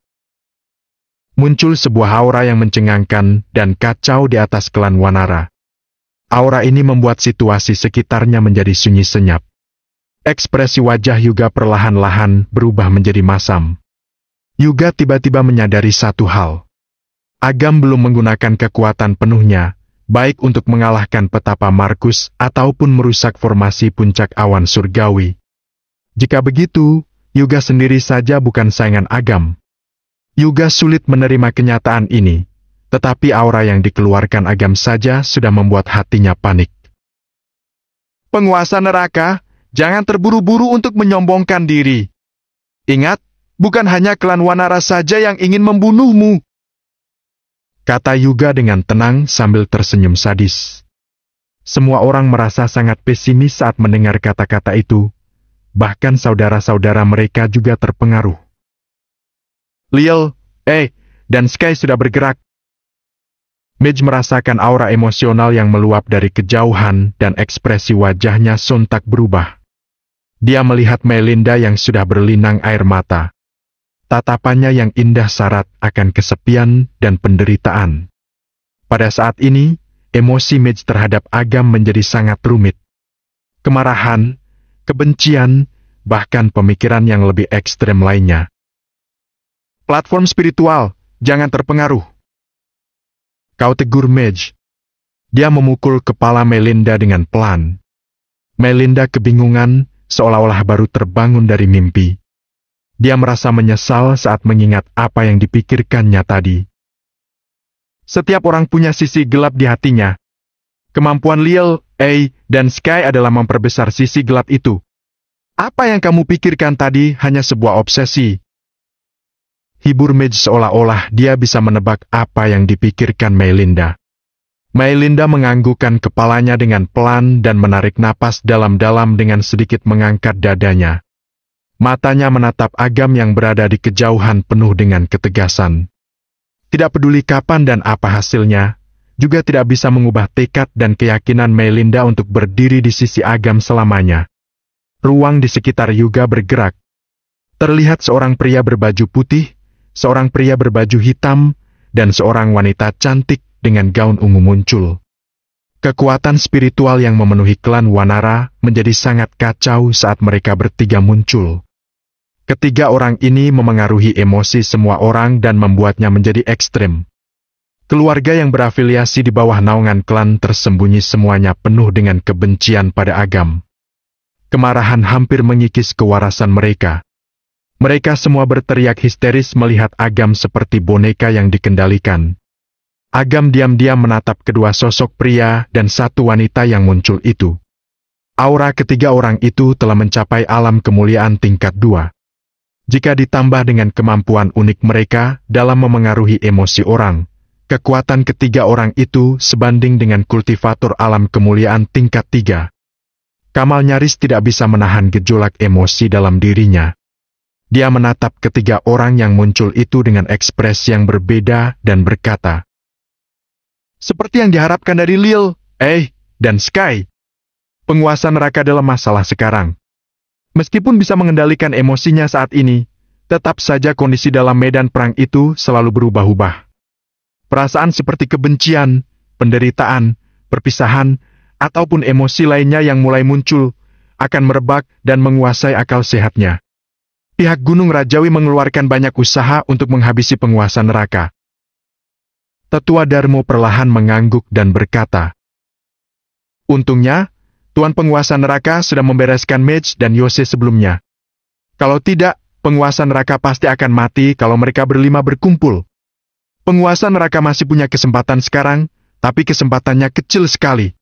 Muncul sebuah aura yang mencengangkan dan kacau di atas klan Wanara. Aura ini membuat situasi sekitarnya menjadi sunyi senyap. Ekspresi wajah Yuga perlahan-lahan berubah menjadi masam. Yuga tiba-tiba menyadari satu hal. Agam belum menggunakan kekuatan penuhnya, baik untuk mengalahkan petapa Markus ataupun merusak formasi puncak awan surgawi. Jika begitu, Yuga sendiri saja bukan saingan Agam. Yuga sulit menerima kenyataan ini, tetapi aura yang dikeluarkan Agam saja sudah membuat hatinya panik. Penguasa neraka, jangan terburu-buru untuk menyombongkan diri. Ingat, bukan hanya klan Wanara saja yang ingin membunuhmu, kata Yuga dengan tenang sambil tersenyum sadis. Semua orang merasa sangat pesimis saat mendengar kata-kata itu, bahkan saudara-saudara mereka juga terpengaruh. Lil, dan Sky sudah bergerak. Mage merasakan aura emosional yang meluap dari kejauhan dan ekspresi wajahnya sontak berubah. Dia melihat Melinda yang sudah berlinang air mata. Tatapannya yang indah syarat akan kesepian dan penderitaan. Pada saat ini, emosi Mage terhadap Agam menjadi sangat rumit. Kemarahan, kebencian, bahkan pemikiran yang lebih ekstrem lainnya. Platform spiritual, jangan terpengaruh, kau tegur Mage. Dia memukul kepala Melinda dengan pelan. Melinda kebingungan, seolah-olah baru terbangun dari mimpi. Dia merasa menyesal saat mengingat apa yang dipikirkannya tadi. Setiap orang punya sisi gelap di hatinya. Kemampuan Lil, dan Sky adalah memperbesar sisi gelap itu. Apa yang kamu pikirkan tadi hanya sebuah obsesi. Hibur Mage seolah-olah dia bisa menebak apa yang dipikirkan Melinda. Melinda menganggukkan kepalanya dengan pelan dan menarik napas dalam-dalam dengan sedikit mengangkat dadanya. Matanya menatap Agam yang berada di kejauhan penuh dengan ketegasan. Tidak peduli kapan dan apa hasilnya, juga tidak bisa mengubah tekad dan keyakinan Melinda untuk berdiri di sisi Agam selamanya. Ruang di sekitar Yuga bergerak. Terlihat seorang pria berbaju putih, seorang pria berbaju hitam, dan seorang wanita cantik dengan gaun ungu muncul. Kekuatan spiritual yang memenuhi klan Wanara menjadi sangat kacau saat mereka bertiga muncul. Ketiga orang ini memengaruhi emosi semua orang dan membuatnya menjadi ekstrem. Keluarga yang berafiliasi di bawah naungan klan tersembunyi semuanya penuh dengan kebencian pada Agam. Kemarahan hampir mengikis kewarasan mereka. Mereka semua berteriak histeris melihat Agam seperti boneka yang dikendalikan. Agam diam-diam menatap kedua sosok pria dan satu wanita yang muncul itu. Aura ketiga orang itu telah mencapai alam kemuliaan tingkat 2. Jika ditambah dengan kemampuan unik mereka dalam memengaruhi emosi orang, kekuatan ketiga orang itu sebanding dengan kultivator alam kemuliaan tingkat 3. Kamal nyaris tidak bisa menahan gejolak emosi dalam dirinya. Dia menatap ketiga orang yang muncul itu dengan ekspresi yang berbeda dan berkata, "Seperti yang diharapkan dari Lil, dan Sky. Penguasa neraka dalam masalah sekarang. Meskipun bisa mengendalikan emosinya saat ini, tetap saja kondisi dalam medan perang itu selalu berubah-ubah. Perasaan seperti kebencian, penderitaan, perpisahan, ataupun emosi lainnya yang mulai muncul, akan merebak dan menguasai akal sehatnya. Pihak Gunung Rajawi mengeluarkan banyak usaha untuk menghabisi penguasa neraka." Tetua Darmo perlahan mengangguk dan berkata, "Untungnya, Tuan Penguasa Neraka sudah membereskan Mage dan Yose sebelumnya. Kalau tidak, penguasa neraka pasti akan mati kalau mereka berlima berkumpul. Penguasa neraka masih punya kesempatan sekarang, tapi kesempatannya kecil sekali."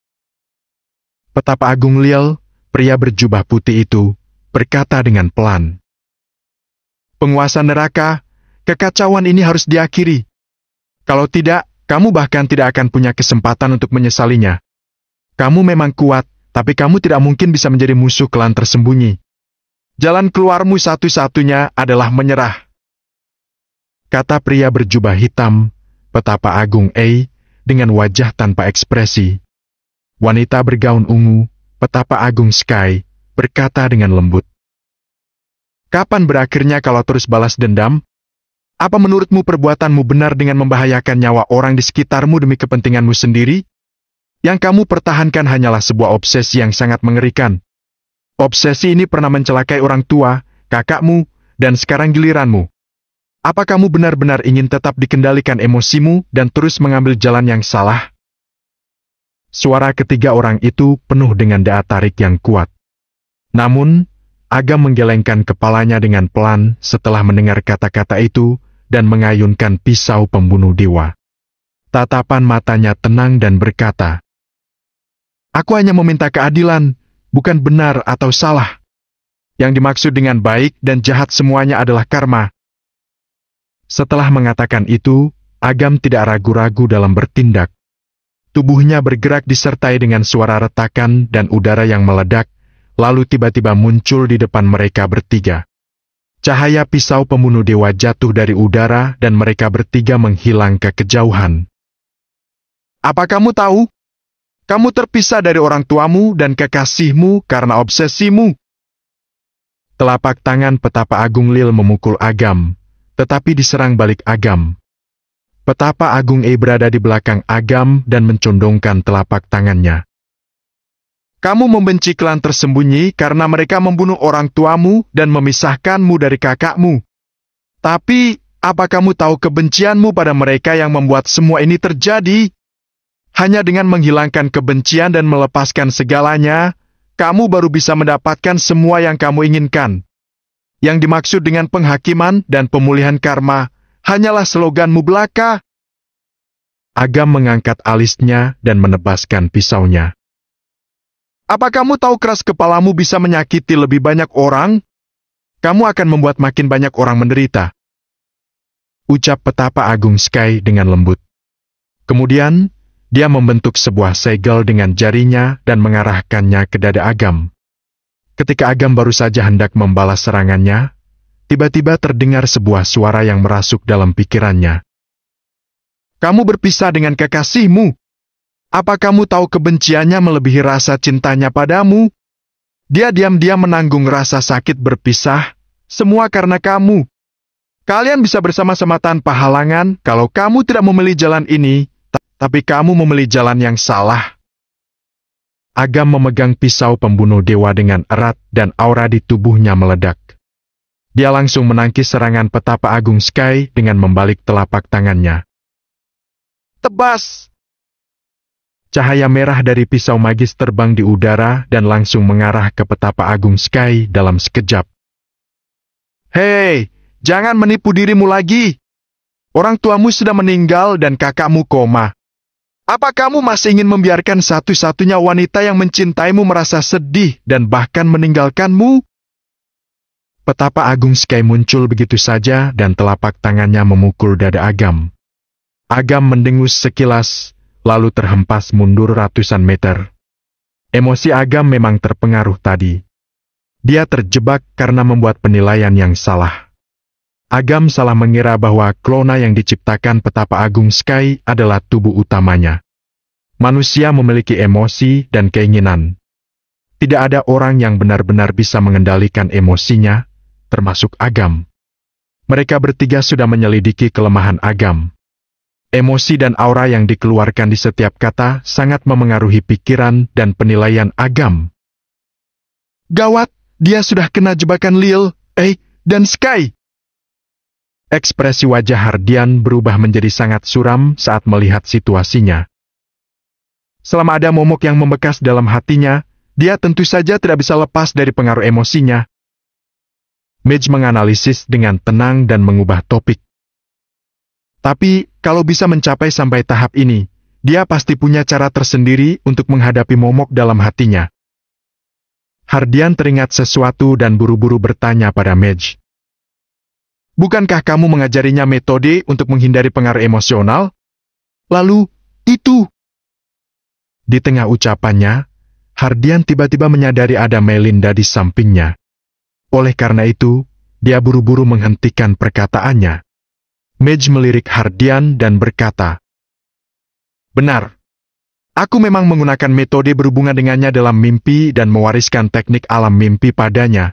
Petapa Agung Liel, pria berjubah putih itu, berkata dengan pelan, "Penguasa neraka, kekacauan ini harus diakhiri. Kalau tidak, kamu bahkan tidak akan punya kesempatan untuk menyesalinya. Kamu memang kuat, tapi kamu tidak mungkin bisa menjadi musuh klan tersembunyi. Jalan keluarmu satu-satunya adalah menyerah," kata pria berjubah hitam, Petapa Agung Ei, dengan wajah tanpa ekspresi. Wanita bergaun ungu, Petapa Agung Sky, berkata dengan lembut, "Kapan berakhirnya kalau terus balas dendam? Apa menurutmu perbuatanmu benar dengan membahayakan nyawa orang di sekitarmu demi kepentinganmu sendiri? Yang kamu pertahankan hanyalah sebuah obsesi yang sangat mengerikan. Obsesi ini pernah mencelakai orang tua, kakakmu, dan sekarang giliranmu. Apa kamu benar-benar ingin tetap dikendalikan emosimu dan terus mengambil jalan yang salah?" Suara ketiga orang itu penuh dengan daya tarik yang kuat. Namun, Agam menggelengkan kepalanya dengan pelan setelah mendengar kata-kata itu dan mengayunkan pisau pembunuh dewa. Tatapan matanya tenang dan berkata, "Aku hanya meminta keadilan, bukan benar atau salah. Yang dimaksud dengan baik dan jahat semuanya adalah karma." Setelah mengatakan itu, Agam tidak ragu-ragu dalam bertindak. Tubuhnya bergerak disertai dengan suara retakan dan udara yang meledak, lalu tiba-tiba muncul di depan mereka bertiga. Cahaya pisau pembunuh dewa jatuh dari udara dan mereka bertiga menghilang ke kejauhan. "Apa kamu tahu? Kamu terpisah dari orang tuamu dan kekasihmu karena obsesimu." Telapak tangan Petapa Agung Lil memukul Agam, tetapi diserang balik Agam. Petapa Agung E berada di belakang Agam dan mencondongkan telapak tangannya. "Kamu membenci klan tersembunyi karena mereka membunuh orang tuamu dan memisahkanmu dari kakakmu. Tapi, apa kamu tahu kebencianmu pada mereka yang membuat semua ini terjadi? Hanya dengan menghilangkan kebencian dan melepaskan segalanya, kamu baru bisa mendapatkan semua yang kamu inginkan. Yang dimaksud dengan penghakiman dan pemulihan karma, hanyalah sloganmu belaka." Agam mengangkat alisnya dan menebaskan pisaunya. "Apa kamu tahu keras kepalamu bisa menyakiti lebih banyak orang? Kamu akan membuat makin banyak orang menderita," ucap Petapa Agung Sky dengan lembut. Kemudian, dia membentuk sebuah segel dengan jarinya dan mengarahkannya ke dada Agam. Ketika Agam baru saja hendak membalas serangannya, tiba-tiba terdengar sebuah suara yang merasuk dalam pikirannya. "Kamu berpisah dengan kekasihmu. Apa kamu tahu kebenciannya melebihi rasa cintanya padamu? Dia diam-diam menanggung rasa sakit berpisah, semua karena kamu. Kalian bisa bersama-sama tanpa halangan kalau kamu tidak memilih jalan ini, tapi kamu memilih jalan yang salah." Agam memegang pisau pembunuh dewa dengan erat dan aura di tubuhnya meledak. Dia langsung menangkis serangan Petapa Agung Sky dengan membalik telapak tangannya. "Tebas!" Cahaya merah dari pisau magis terbang di udara dan langsung mengarah ke Petapa Agung Sky dalam sekejap. "Hei, jangan menipu dirimu lagi. Orang tuamu sudah meninggal dan kakakmu koma. Apa kamu masih ingin membiarkan satu-satunya wanita yang mencintaimu merasa sedih dan bahkan meninggalkanmu? Petapa agung Sky muncul begitu saja dan telapak tangannya memukul dada Agam. Agam mendengus sekilas, lalu terhempas mundur ratusan meter. Emosi Agam memang terpengaruh tadi. Dia terjebak karena membuat penilaian yang salah. Agam salah mengira bahwa klona yang diciptakan Petapa Agung Sky adalah tubuh utamanya. Manusia memiliki emosi dan keinginan. Tidak ada orang yang benar-benar bisa mengendalikan emosinya, termasuk Agam. Mereka bertiga sudah menyelidiki kelemahan Agam. Emosi dan aura yang dikeluarkan di setiap kata sangat memengaruhi pikiran dan penilaian Agam. Gawat, dia sudah kena jebakan Lil, dan Sky. Ekspresi wajah Hardian berubah menjadi sangat suram saat melihat situasinya. Selama ada momok yang membekas dalam hatinya, dia tentu saja tidak bisa lepas dari pengaruh emosinya. Midge menganalisis dengan tenang dan mengubah topik. Tapi, kalau bisa mencapai sampai tahap ini, dia pasti punya cara tersendiri untuk menghadapi momok dalam hatinya. Hardian teringat sesuatu dan buru-buru bertanya pada Midge. Bukankah kamu mengajarinya metode untuk menghindari pengaruh emosional? Lalu, itu. Di tengah ucapannya, Hardian tiba-tiba menyadari ada Melinda di sampingnya. Oleh karena itu, dia buru-buru menghentikan perkataannya. Midge melirik Hardian dan berkata, "Benar. Aku memang menggunakan metode berhubungan dengannya dalam mimpi dan mewariskan teknik alam mimpi padanya.